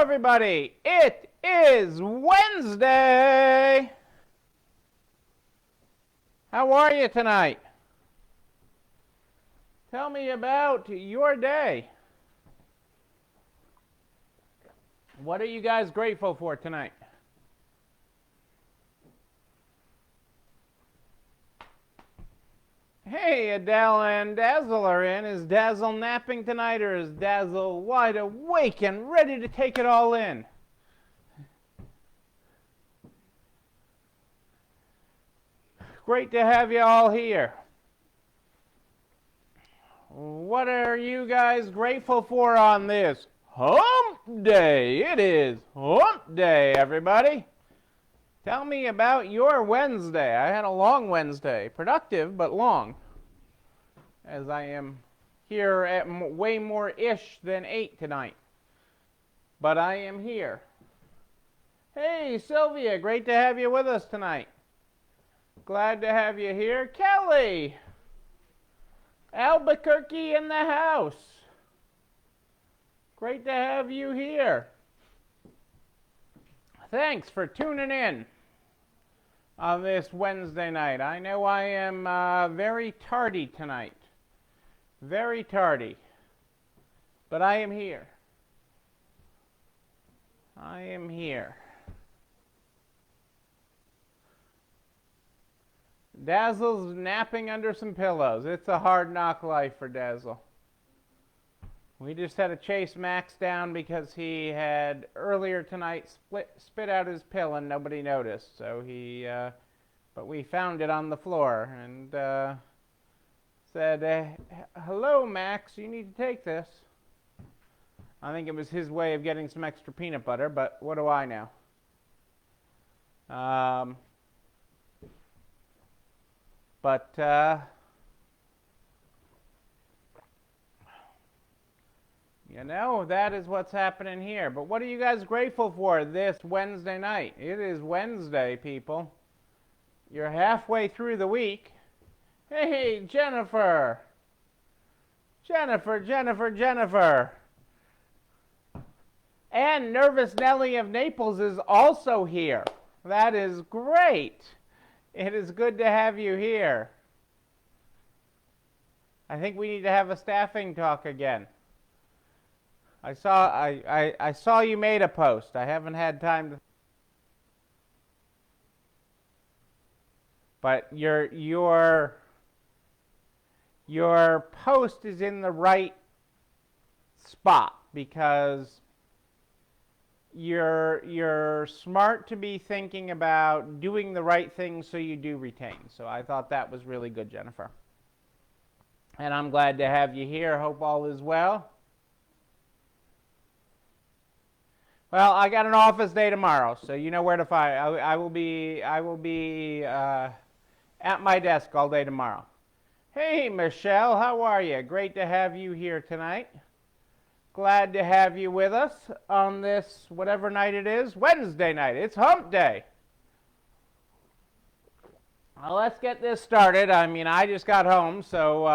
everybody. It is Wednesday. How are you tonight? Tell me about your day. What are you guys grateful for tonight? Hey, Adele and Dazzle are in. Is Dazzle napping tonight, or is Dazzle wide awake and ready to take it all in? Great to have you all here. What are you guys grateful for on this hump day? It is hump day, everybody. Tell me about your Wednesday. I had a long Wednesday. Productive, but long. As I am here at way more-ish than 8 tonight. But I am here. Hey, Sylvia, great to have you with us tonight. Glad to have you here. Kelly! Albuquerque in the house. Great to have you here. Thanks for tuning in on this Wednesday night. I know I am very tardy tonight. Very tardy. But I am here. I am here. Dazzle's napping under some pillows. It's a hard knock life for Dazzle. We just had to chase Max down because he had earlier tonight spit out his pill and nobody noticed. So but we found it on the floor and said, "Hello, Max, you need to take this." I think it was his way of getting some extra peanut butter, but what do I know? You know, that is what's happening here. But what are you guys grateful for this Wednesday night? It is Wednesday, people. You're halfway through the week. Hey, Jennifer! Jennifer! And Nervous Nellie of Naples is also here. That is great. It is good to have you here. I think we need to have a staffing talk again. I saw you made a post. I haven't had time to. But your post is in the right spot because you're smart to be thinking about doing the right thing so you do retain. So I thought that was really good, Jennifer. And I'm glad to have you here. Hope all is well. Well, I got an office day tomorrow, so you know where to find. I will be at my desk all day tomorrow. Hey, Michelle, how are you? Great to have you here tonight. Glad to have you with us on this, whatever night it is, Wednesday night. It's hump day. Well, let's get this started. I mean, I just got home, so,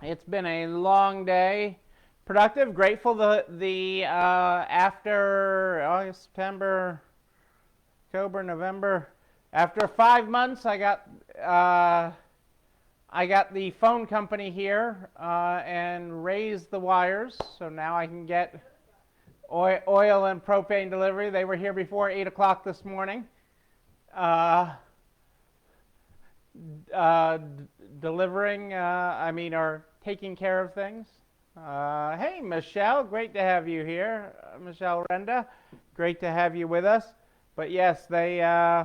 it's been a long day. Productive, grateful after August, September, October, November, after 5 months, I got the phone company here and raised the wires, so now I can get oil and propane delivery. They were here before 8 o'clock this morning, delivering, or taking care of things. Hey, Michelle, great to have you here. Michelle Renda, great to have you with us. But yes, I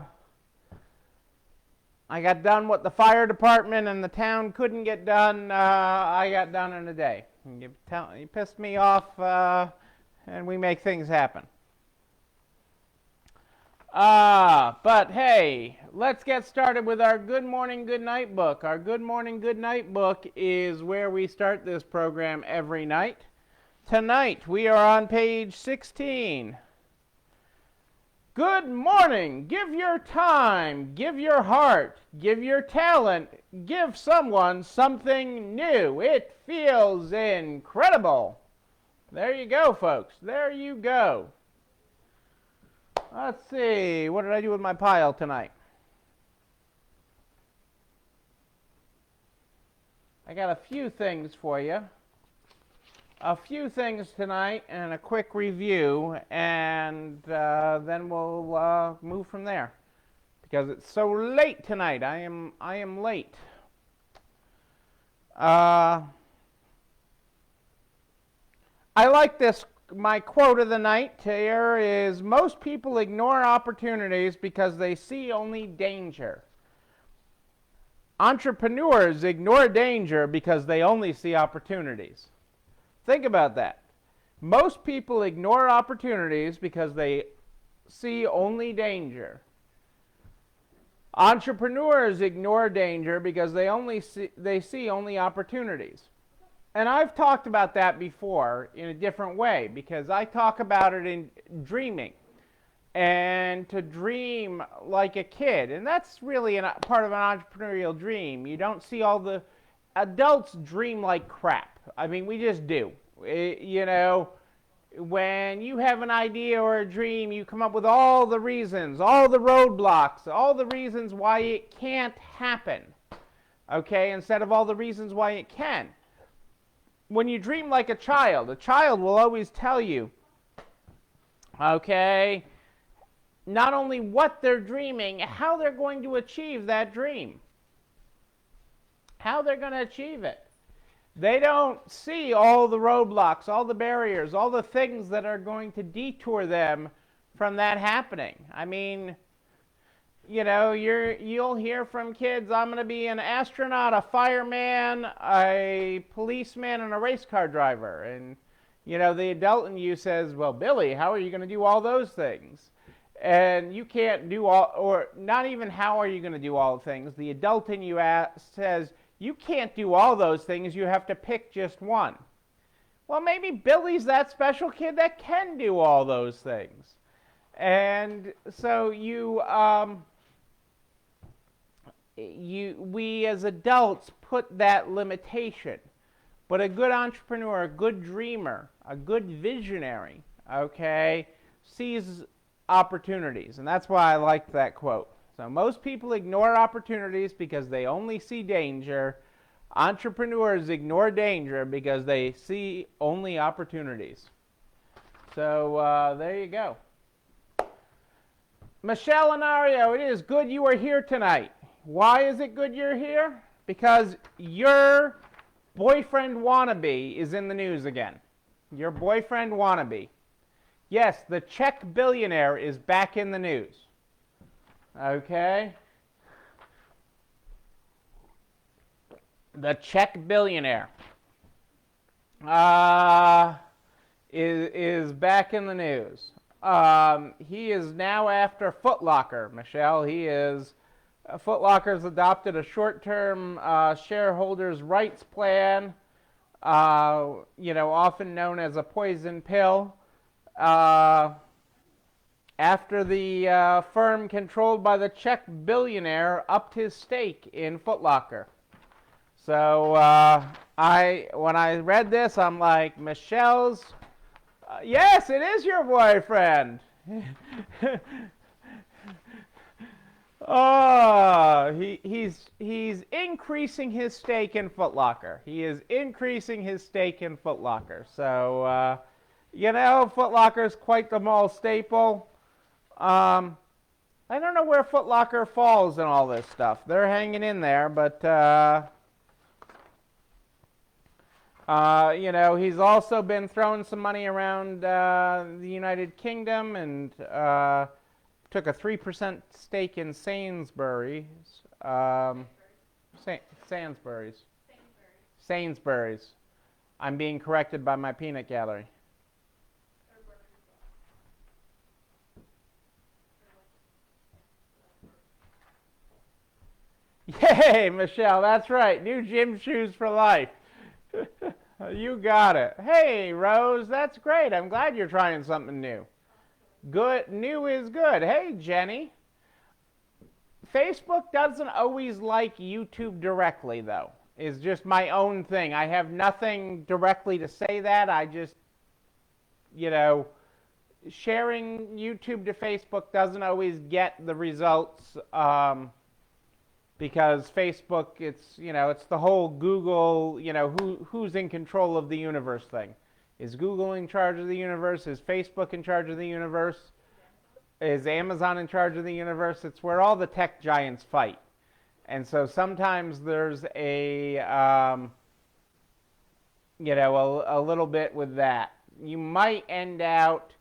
got done what the fire department and the town couldn't get done. I got done in a day. You pissed me off, and we make things happen. But hey, let's get started with our Good Morning, Good Night book. Our Good Morning, Good Night book is where we start this program every night. Tonight, we are on page 16. Good morning. Give your time, give your heart, give your talent, give someone something new. It feels incredible. There you go, folks. There you go. Let's see. What did I do with my pile tonight? I got a few things for you. A few things tonight and a quick review, and then we'll move from there. Because it's so late tonight. I am late. I like this. My quote of the night here is, most people ignore opportunities because they see only danger. Entrepreneurs ignore danger because they only see opportunities. Think about that. Most people ignore opportunities because they see only danger. Entrepreneurs ignore danger because they see only opportunities. And I've talked about that before in a different way, because I talk about it in dreaming, and to dream like a kid. And that's really part of an entrepreneurial dream. You don't see all the adults dream like crap. I mean, we just do. You know, when you have an idea or a dream, you come up with all the reasons, all the roadblocks, all the reasons why it can't happen, okay, instead of all the reasons why it can. When you dream like a child will always tell you, okay, not only what they're dreaming, how they're going to achieve that dream. How they're going to achieve it. They don't see all the roadblocks, all the barriers, all the things that are going to detour them from that happening. I mean, you know, you'll hear from kids, I'm going to be an astronaut, a fireman, a policeman, and a race car driver. And, you know, the adult in you says, well, Billy, how are you going to do all those things? And you can't do all, or not even how are you going to do all the things. The adult in you says, you can't do all those things, you have to pick just one. Well, maybe Billy's that special kid that can do all those things. And so we as adults put that limitation. But a good entrepreneur, a good dreamer, a good visionary, okay, sees opportunities. And that's why I like that quote. So most people ignore opportunities because they only see danger. Entrepreneurs ignore danger because they see only opportunities. So there you go. Michelle Inario, it is good you are here tonight. Why is it good you're here? Because your boyfriend wannabe is in the news again. Your boyfriend wannabe. Yes, the Czech billionaire is back in the news. Okay? The Czech billionaire is back in the news. He is now after Foot Locker, Michelle. Foot Locker's adopted a short-term shareholders' rights plan, you know, often known as a poison pill. After the firm controlled by the Czech billionaire upped his stake in Foot Locker. So when I read this, I'm like, Michelle's, yes, it is your boyfriend. Oh, he's increasing his stake in Foot Locker. He is increasing his stake in Foot Locker. So, you know, Foot Locker is quite the mall staple. I don't know where Foot Locker falls in all this stuff. They're hanging in there, but, you know, he's also been throwing some money around the United Kingdom and took a 3% stake in Sainsbury's. Sainsbury's. I'm being corrected by my peanut gallery. Yay, Michelle, that's right. New gym shoes for life. You got it. Hey, Rose, that's great. I'm glad you're trying something new. Good. New is good. Hey, Jenny. Facebook doesn't always like YouTube directly, though. It's just my own thing. I have nothing directly to say that. I just sharing YouTube to Facebook doesn't always get the results because Facebook, it's the whole Google, who's in control of the universe thing. Is Google in charge of the universe? Is Facebook in charge of the universe? Is Amazon in charge of the universe? It's where all the tech giants fight. And so sometimes there's a little bit with that. You might end out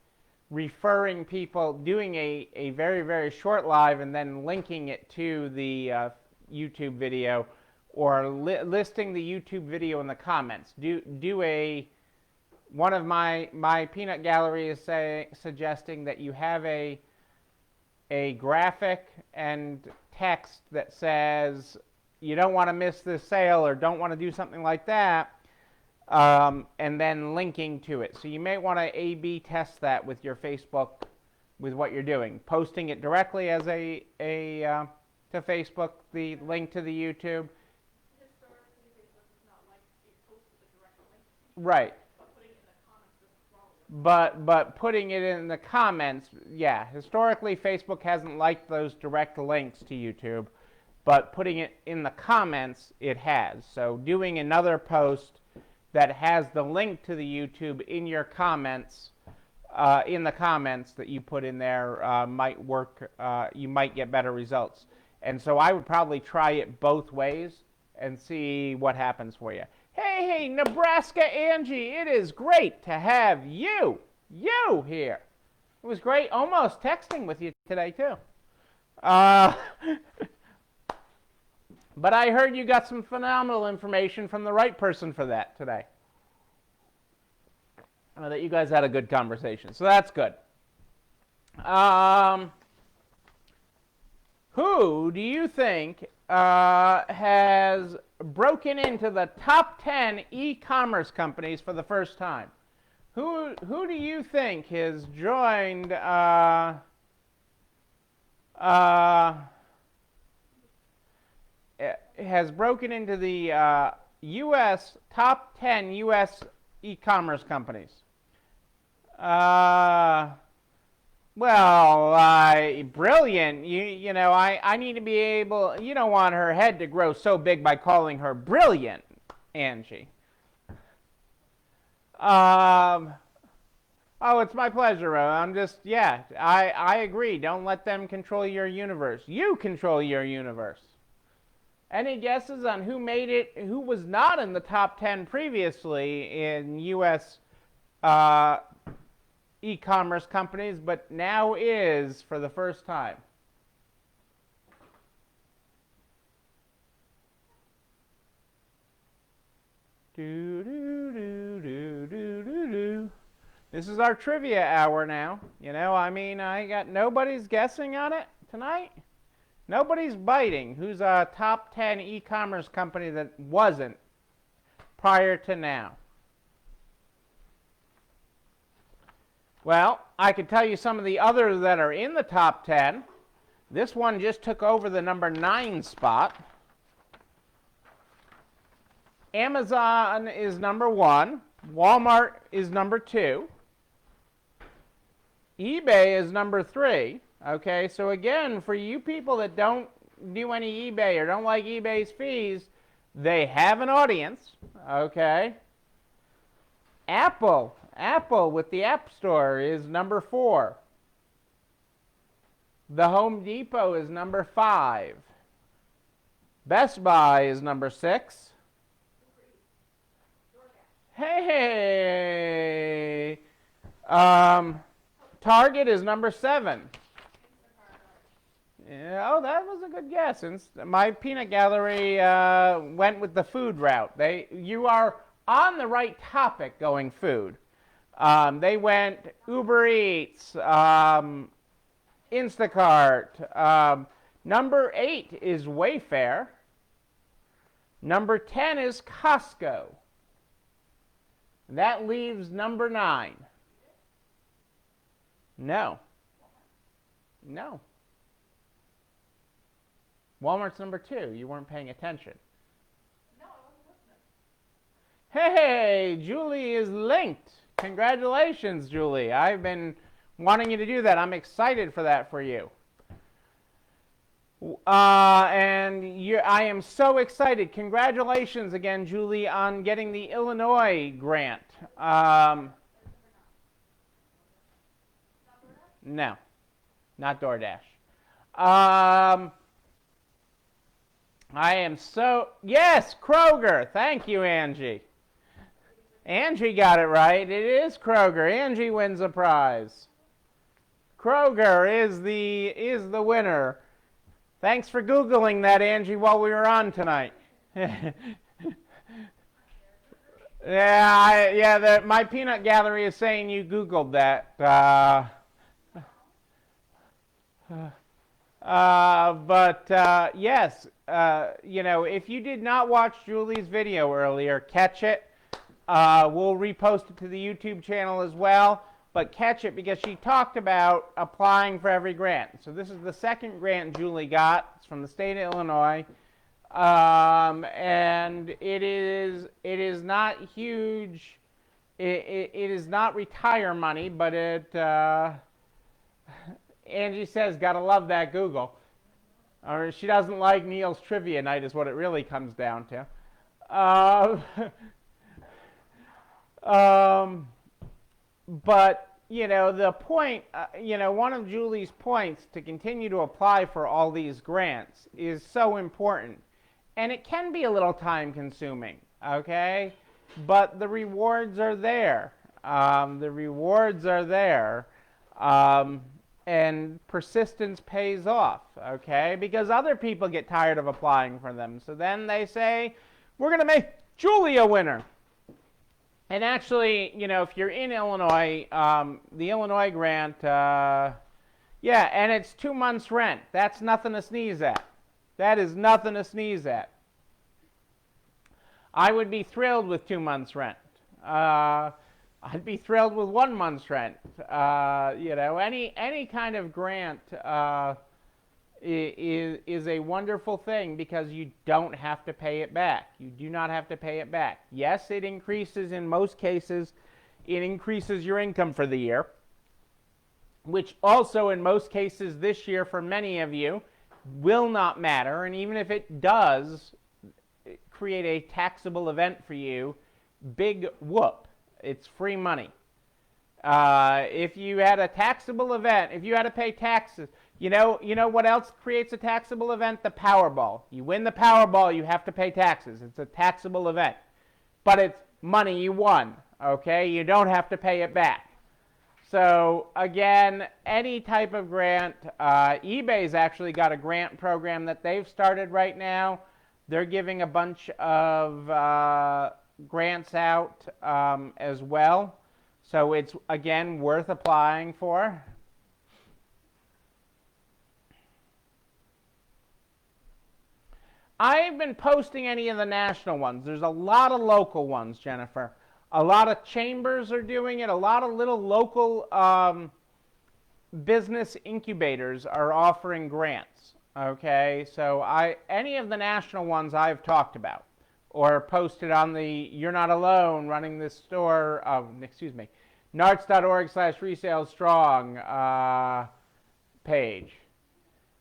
referring people, doing a very, very short live and then linking it to the YouTube video, or listing the YouTube video in the comments. One of my peanut gallery is suggesting that you have a graphic and text that says you don't want to miss this sale or don't want to do something like that, and then linking to it. So you may want to A/B test that with your Facebook, with what you're doing, posting it directly as to Facebook, the link to the YouTube. Historically, Facebook is not like it posted a direct link. Right. But putting it in the comments is wrong. But putting it in the comments, yeah. Historically, Facebook hasn't liked those direct links to YouTube, but putting it in the comments, it has. So doing another post that has the link to the YouTube in your comments, in the comments that you put in there, might work. You might get better results. And so I would probably try it both ways and see what happens for you. Hey, Nebraska Angie, it is great to have you here. It was great almost texting with you today, too. But I heard you got some phenomenal information from the right person for that today. That you guys had a good conversation, so that's good. Who do you think has broken into the top 10 e-commerce companies for the first time? Who do you think has joined has broken into the U.S. top 10 U.S. e-commerce companies? Brilliant. I need to be able. You don't want her head to grow so big by calling her brilliant, Angie. Oh, it's my pleasure. I agree. Don't let them control your universe. You control your universe. Any guesses on who made it, who was not in the top 10 previously in U.S. E-commerce companies, but now is for the first time? This is our trivia hour now. Nobody's guessing on it tonight. Nobody's biting. Who's a top 10 e-commerce company that wasn't prior to now? Well, I could tell you some of the others that are in the top 10. This one just took over the number 9 spot. Amazon is number 1. Walmart is number 2. eBay is number 3. Okay, so again, for you people that don't do any eBay or don't like eBay's fees, they have an audience. Okay. Apple with the App Store is number 4. The Home Depot is number 5. Best Buy is number 6. Hey! Target is number 7. Yeah, oh, that was a good guess. My peanut gallery went with the food route. You are on the right topic going food. They went Uber Eats, Instacart. Number 8 is Wayfair. Number 10 is Costco. That leaves number 9. No. Walmart's number 2. You weren't paying attention. No, I wasn't listening. Hey, Julie is linked. Congratulations, Julie. I've been wanting you to do that. I'm excited for that for you. I am so excited. Congratulations again, Julie, on getting the Illinois grant. No, not DoorDash. I am so, yes, Kroger. Thank you, Angie. Angie got it right. It is Kroger. Angie wins a prize. Kroger is the winner. Thanks for Googling that, Angie, while we were on tonight. My peanut gallery is saying you Googled that. Yes, if you did not watch Julie's video earlier, catch it. We'll repost it to the YouTube channel as well. But catch it because she talked about applying for every grant. So this is the second grant Julie got. It's from the state of Illinois. And it is not huge. It is not retire money, but Angie says, gotta love that Google. Or she doesn't like Neil's trivia night is what it really comes down to. But, the point, one of Julie's points to continue to apply for all these grants is so important. And it can be a little time consuming, okay? But the rewards are there. And persistence pays off, okay? Because other people get tired of applying for them. So then they say, we're going to make Julie a winner. And actually, if you're in Illinois, the Illinois grant, and it's 2 months' rent. That's nothing to sneeze at. That is nothing to sneeze at. I would be thrilled with 2 months' rent. I'd be thrilled with 1 month's rent. Any kind of grant is a wonderful thing because you don't have to pay it back. You do not have to pay it back. Yes, it increases in most cases. It increases your income for the year, which also in most cases this year for many of you will not matter. And even if it does create a taxable event for you, big whoop. It's free money. If you had a taxable event, if you had to pay taxes, you know what else creates a taxable event? The Powerball. You win the Powerball, you have to pay taxes. It's a taxable event. But it's money you won, okay? You don't have to pay it back. So, again, any type of grant, eBay's actually got a grant program that they've started right now. They're giving a bunch of grants out as well. So it's, again, worth applying for. I've been posting any of the national ones. There's a lot of local ones, Jennifer. A lot of chambers are doing it. A lot of little local business incubators are offering grants. Okay, so any of the national ones I've talked about or posted on the You're Not Alone Running This Store, narts.org/resalestrong page.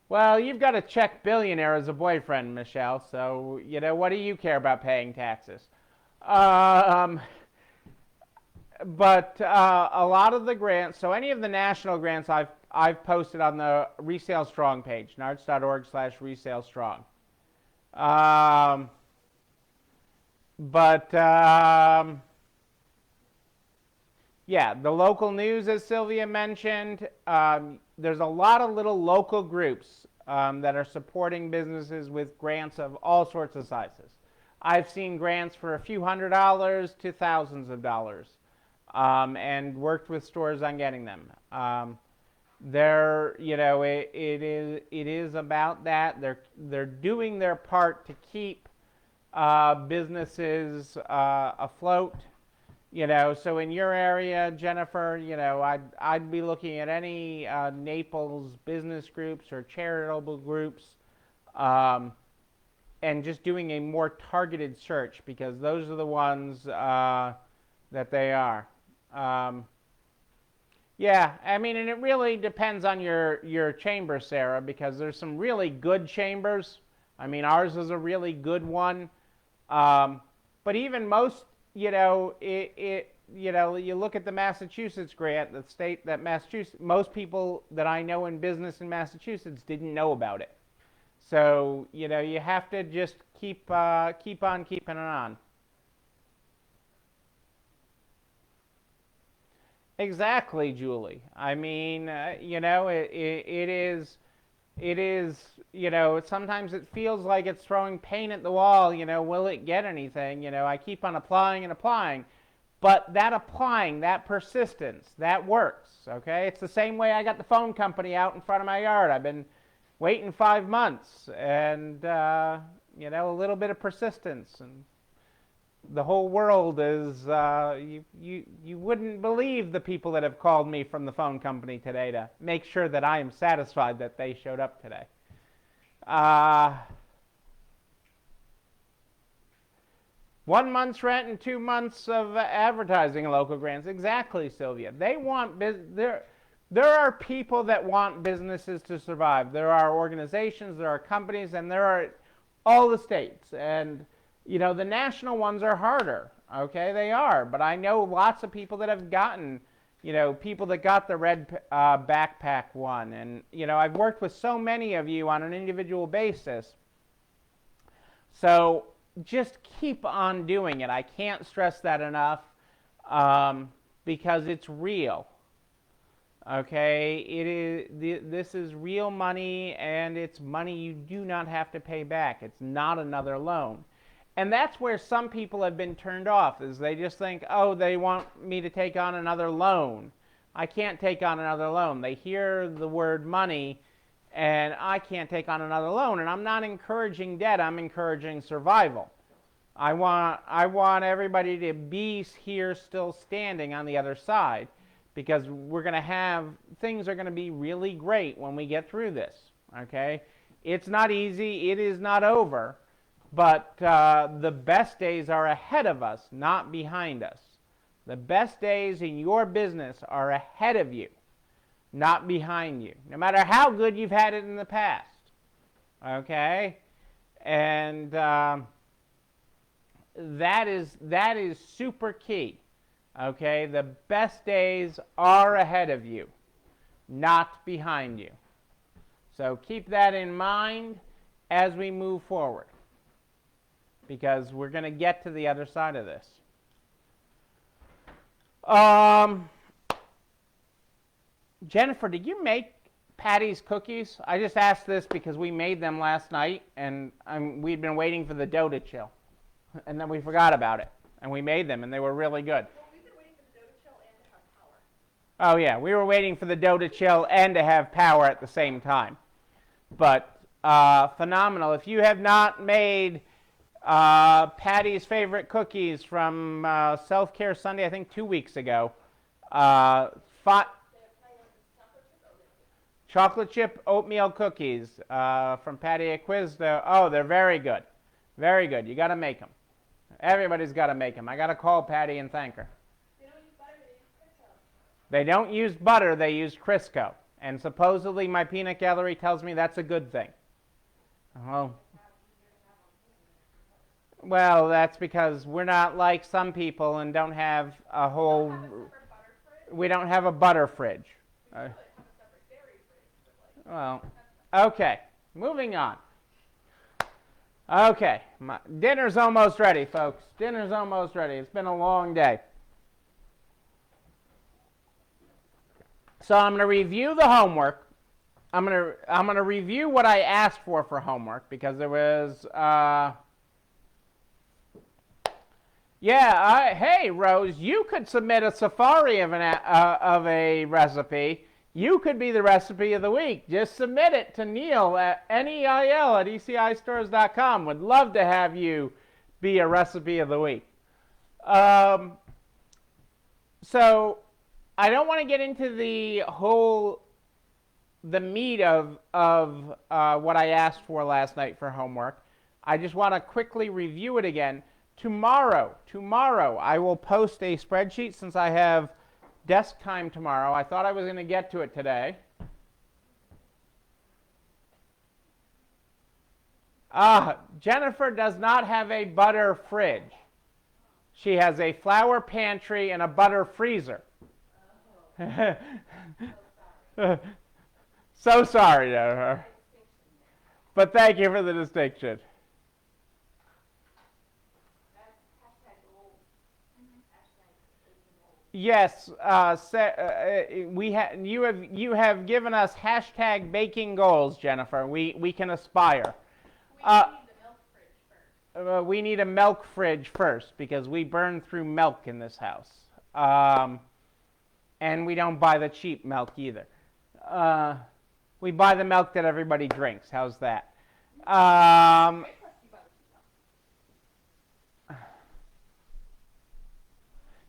Well, you've got a Czech billionaire as a boyfriend, Michelle, so, what do you care about paying taxes? But a lot of the grants, so any of the national grants I've posted on the Resale Strong page, narts.org/resalestrong. The local news, as Sylvia mentioned, there's a lot of little local groups that are supporting businesses with grants of all sorts of sizes. I've seen grants for a few $100s to thousands of dollars, and worked with stores on getting them. It is about that. They're doing their part to keep businesses afloat. So in your area, Jennifer, I'd be looking at any Naples business groups or charitable groups, and just doing a more targeted search because those are the ones that they are. Yeah, I mean, and it really depends on your chamber, Sarah, because there's some really good chambers. I mean, ours is a really good one. But even most, you look at the Massachusetts grant, the state that Massachusetts, most people that I know in business in Massachusetts didn't know about it. So, you have to just keep on keeping it on. Exactly, Julie. I mean, sometimes it feels like it's throwing paint at the wall. Will it get anything? I keep on applying and applying. But that applying, that persistence, that works, okay? It's the same way I got the phone company out in front of my yard. I've been waiting 5 months and, a little bit of persistence. And the whole world is, you wouldn't believe the people that have called me from the phone company today to make sure that I am satisfied that they showed up today. 1 month's rent and 2 months of advertising in local grants. Exactly, Sylvia. They want there are people that want businesses to survive. There are organizations, there are companies, and there are all the states. And the national ones are harder. Okay, they are. But I know lots of people that have gotten, people that got the red backpack one. And I've worked with so many of you on an individual basis. So just keep on doing it. I can't stress that enough because it's real. Okay, this is real money, and it's money you do not have to pay back. It's not another loan. And that's where some people have been turned off, is they just think, oh, they want me to take on another loan. I can't take on another loan. They hear the word money, and I can't take on another loan. And I'm not encouraging debt. I'm encouraging survival. I want everybody to be here still standing on the other side, because things are going to be really great when we get through this. Okay? It's not easy. It is not over. But the best days are ahead of us, not behind us. The best days in your business are ahead of you, not behind you, no matter how good you've had it in the past. Okay? And that is super key. Okay? The best days are ahead of you, not behind you. So keep that in mind as we move forward, because we're going to get to the other side of this. Jennifer, did you make Patty's cookies? I just asked this because we made them last night, and we'd been waiting for the dough to chill. And then we forgot about it, and we made them, and they were really good. Well, we've been waiting for the dough to chill and to have power. Oh, yeah, we were waiting for the dough to chill and to have power at the same time. But phenomenal. If you have not made Patty's favorite cookies from Self-Care Sunday, I think 2 weeks ago, chocolate chip oatmeal cookies from Patty Acquisto. Oh, they're very good. Very good. You got to make them. Everybody's got to make them. I got to call Patty and thank her. They don't use butter, they use Crisco. And supposedly my peanut gallery tells me that's a good thing. Well, that's because we're not like some people and don't have a whole... We don't have a butter fridge. Well, okay. Moving on. Okay. Dinner's almost ready, folks. Dinner's almost ready. It's been a long day. So I'm going to review the homework. I'm going to review what I asked for homework, because there was... hey, Rose, you could submit a safari of a recipe. You could be the recipe of the week. Just submit it to Neil at neil@ecistores.com. Would love to have you be a recipe of the week. So I don't want to get into the meat of what I asked for last night for homework. I just want to quickly review it again. Tomorrow, I will post a spreadsheet, since I have desk time tomorrow. I thought I was going to get to it today. Jennifer does not have a butter fridge. She has a flour pantry and a butter freezer. So sorry, Jennifer. But thank you for the distinction. Yes, you have given us hashtag baking goals, Jennifer. We can aspire. We need a milk fridge first because we burn through milk in this house, and we don't buy the cheap milk either. We buy the milk that everybody drinks. How's that?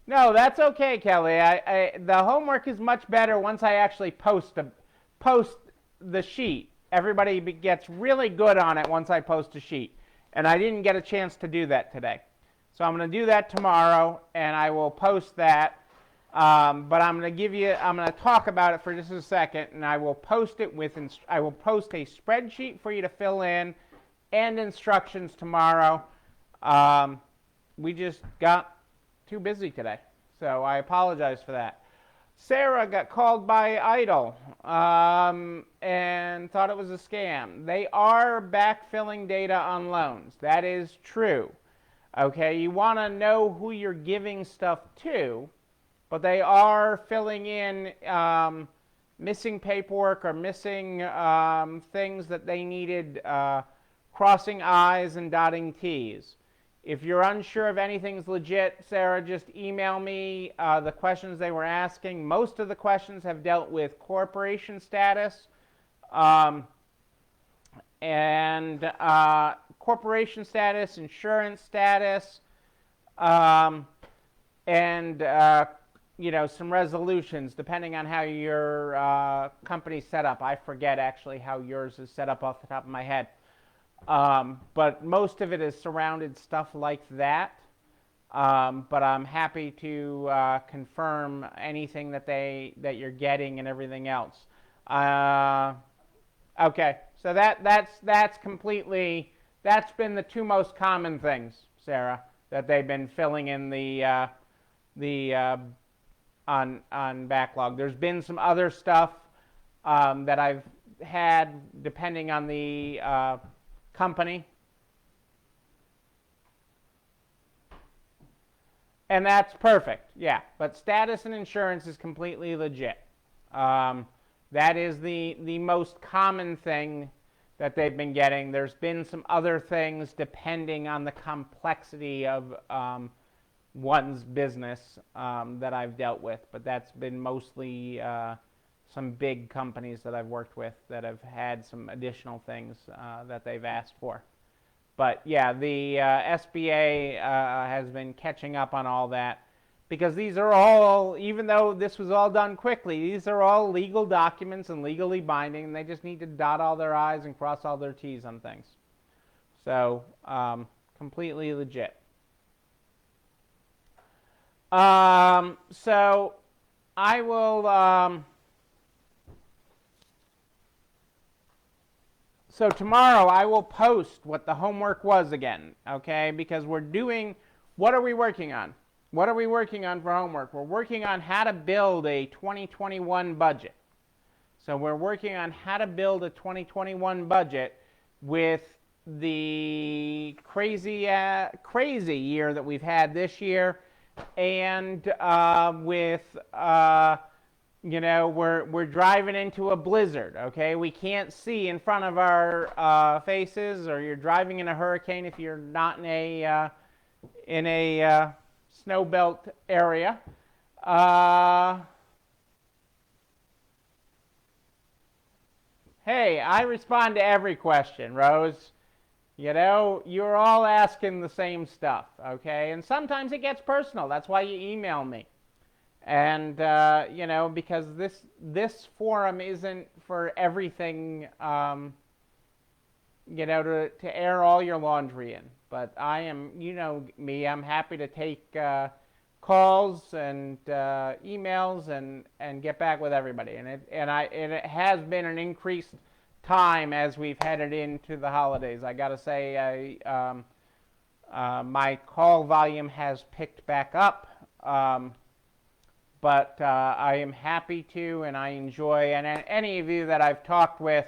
No, that's okay, Kelly. The homework is much better once I actually post the sheet. Everybody gets really good on it once I post a sheet, and I didn't get a chance to do that today. So I'm going to do that tomorrow, and I will post that. But I'm going to talk about it for just a second, and I will post it I will post a spreadsheet for you to fill in and instructions tomorrow. We just got too busy today, so I apologize for that. Sarah got called by Idle and thought it was a scam. They are backfilling data on loans. That is true. Okay, you want to know who you're giving stuff to, but they are filling in missing paperwork or missing things that they needed, crossing I's and dotting T's. If you're unsure if anything's legit, Sarah, just email me the questions they were asking. Most of the questions have dealt with corporation status and corporation status, insurance status, and some resolutions depending on how your company's set up. I forget actually how yours is set up off the top of my head. But most of it is surrounded stuff like that. But I'm happy to confirm anything that you're getting and everything else. Okay, so that's been the two most common things, Sarah, that they've been filling in on backlog. There's been some other stuff that I've had depending on the company, and that's perfect. Yeah, but status and insurance is completely legit. That is the most common thing that they've been getting. There's been some other things depending on the complexity of one's business that I've dealt with, but that's been mostly some big companies that I've worked with that have had some additional things that they've asked for. But yeah, the SBA has been catching up on all that because these are all, even though this was all done quickly, these are all legal documents and legally binding, and they just need to dot all their I's and cross all their T's on things. So completely legit. So I will... So tomorrow I will post what the homework was again, okay? Because what are we working on? What are we working on for homework? We're working on how to build a 2021 budget. So we're working on how to build a 2021 budget with the crazy year that we've had this year, and with we're driving into a blizzard, okay? We can't see in front of our faces, or you're driving in a hurricane if you're not in a snow belt area. Hey, I respond to every question, Rose. You're all asking the same stuff, okay? And sometimes it gets personal. That's why you email me. And, because this forum isn't for everything, to air all your laundry in. But I am, me, I'm happy to take calls and emails and get back with everybody. And it has been an increased time as we've headed into the holidays. I got to say, my call volume has picked back up, but I am happy to, and I enjoy, and any of you that I've talked with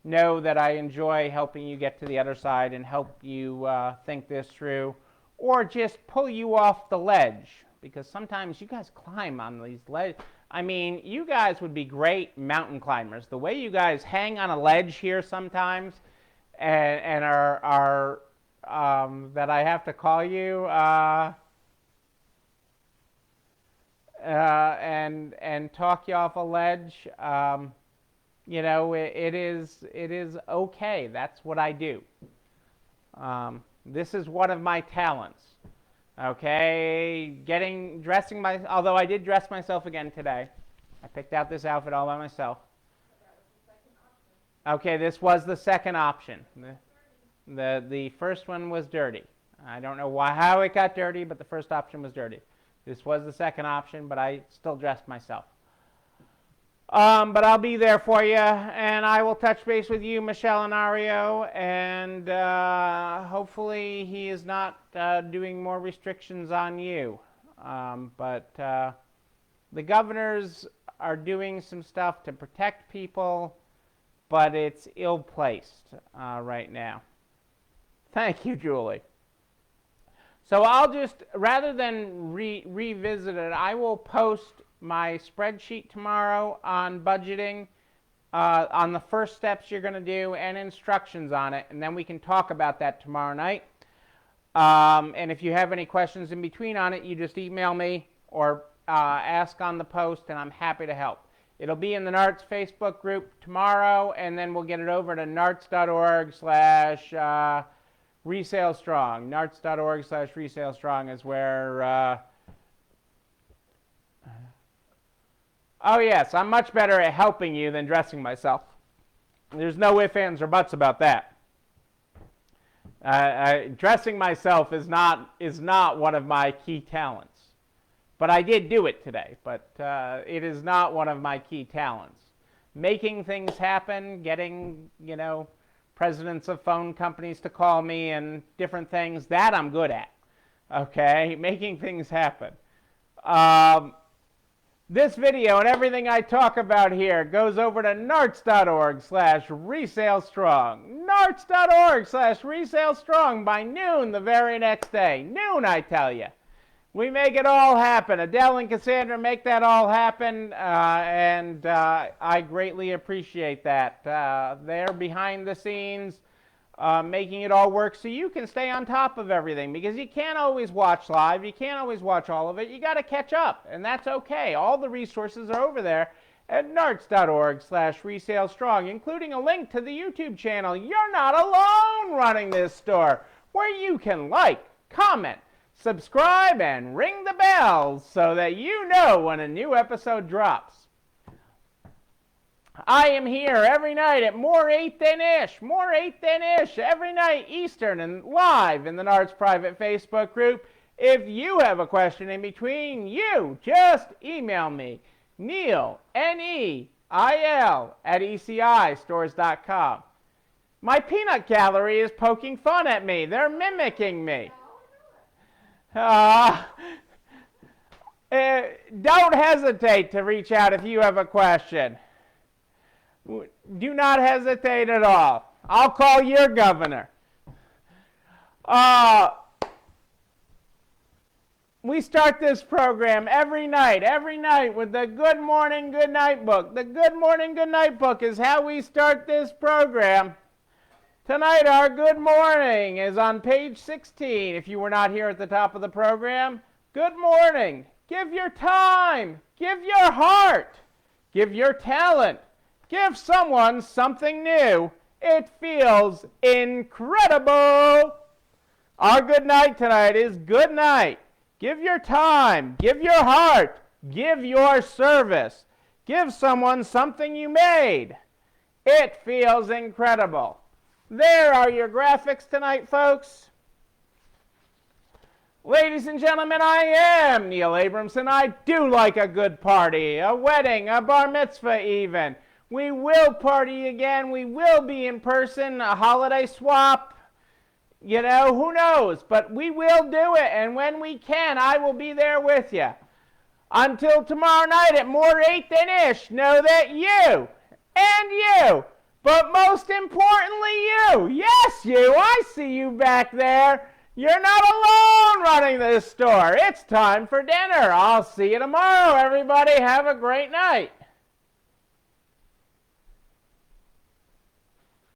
know that I enjoy helping you get to the other side and help you think this through, or just pull you off the ledge, because sometimes you guys climb on these ledges. I mean, you guys would be great mountain climbers. The way you guys hang on a ledge here sometimes, and are that I have to call you and talk you off a ledge. You know, it is okay. That's what I do. This is one of my talents. Okay, although I did dress myself again today. I picked out this outfit all by myself. Okay, this was the second option. The first one was dirty. I don't know how it got dirty, but the first option was dirty. This was the second option, but I still dressed myself. But I'll be there for you, and I will touch base with you, Michelle and Ario, and hopefully he is not doing more restrictions on you. But the governors are doing some stuff to protect people, but it's ill-placed right now. Thank you, Julie. So I'll just, rather than revisit it, I will post my spreadsheet tomorrow on budgeting, on the first steps you're going to do, and instructions on it, and then we can talk about that tomorrow night. And if you have any questions in between on it, you just email me or ask on the post, and I'm happy to help. It'll be in the NARTS Facebook group tomorrow, and then we'll get it over to narts.org/ResaleStrong. narts.org/ResaleStrong is where... Oh yes, I'm much better at helping you than dressing myself. There's no ifs, ands, or buts about that. Dressing myself is not one of my key talents. But I did do it today, but it is not one of my key talents. Making things happen, getting, presidents of phone companies to call me and different things, that I'm good at. Okay, making things happen. This video and everything I talk about here goes over to narts.org/ResaleStrong. narts.org/ResaleStrong by noon the very next day. Noon, I tell you. We make it all happen. Adele and Cassandra make that all happen, and I greatly appreciate that. They're behind the scenes, making it all work so you can stay on top of everything, because you can't always watch live. You can't always watch all of it. You got to catch up, and that's okay. All the resources are over there at narts.org/ResaleStrong, including a link to the YouTube channel. You're not alone running this store, where you can like, comment, subscribe, and ring the bell so that you know when a new episode drops. I am here every night at more 8 than ish, every night Eastern, and live in the NARTS private Facebook group. If you have a question in between, you just email me, Neil, Neil, at ECIstores.com. My peanut gallery is poking fun at me. They're mimicking me. Don't hesitate to reach out if you have a question. Do not hesitate at all. I'll call your governor. We start this program every night with the Good Morning, Good Night book. The Good Morning, Good Night book is how we start this program. Tonight, our good morning is on page 16. If you were not here at the top of the program, good morning. Give your time. Give your heart. Give your talent. Give someone something new. It feels incredible. Our good night tonight is good night. Give your time. Give your heart. Give your service. Give someone something you made. It feels incredible. There are your graphics tonight, folks. Ladies and gentlemen, I am Neil Abramson. I do like a good party, a wedding, a bar mitzvah even. We will party again. We will be in person, a holiday swap. You know, who knows? But we will do it, and when we can, I will be there with you. Until tomorrow night at more 8 than ish, know that you, and you, but most importantly you, yes you, I see you back there. You're not alone running this store. It's time for dinner. I'll see you tomorrow, everybody. Have a great night.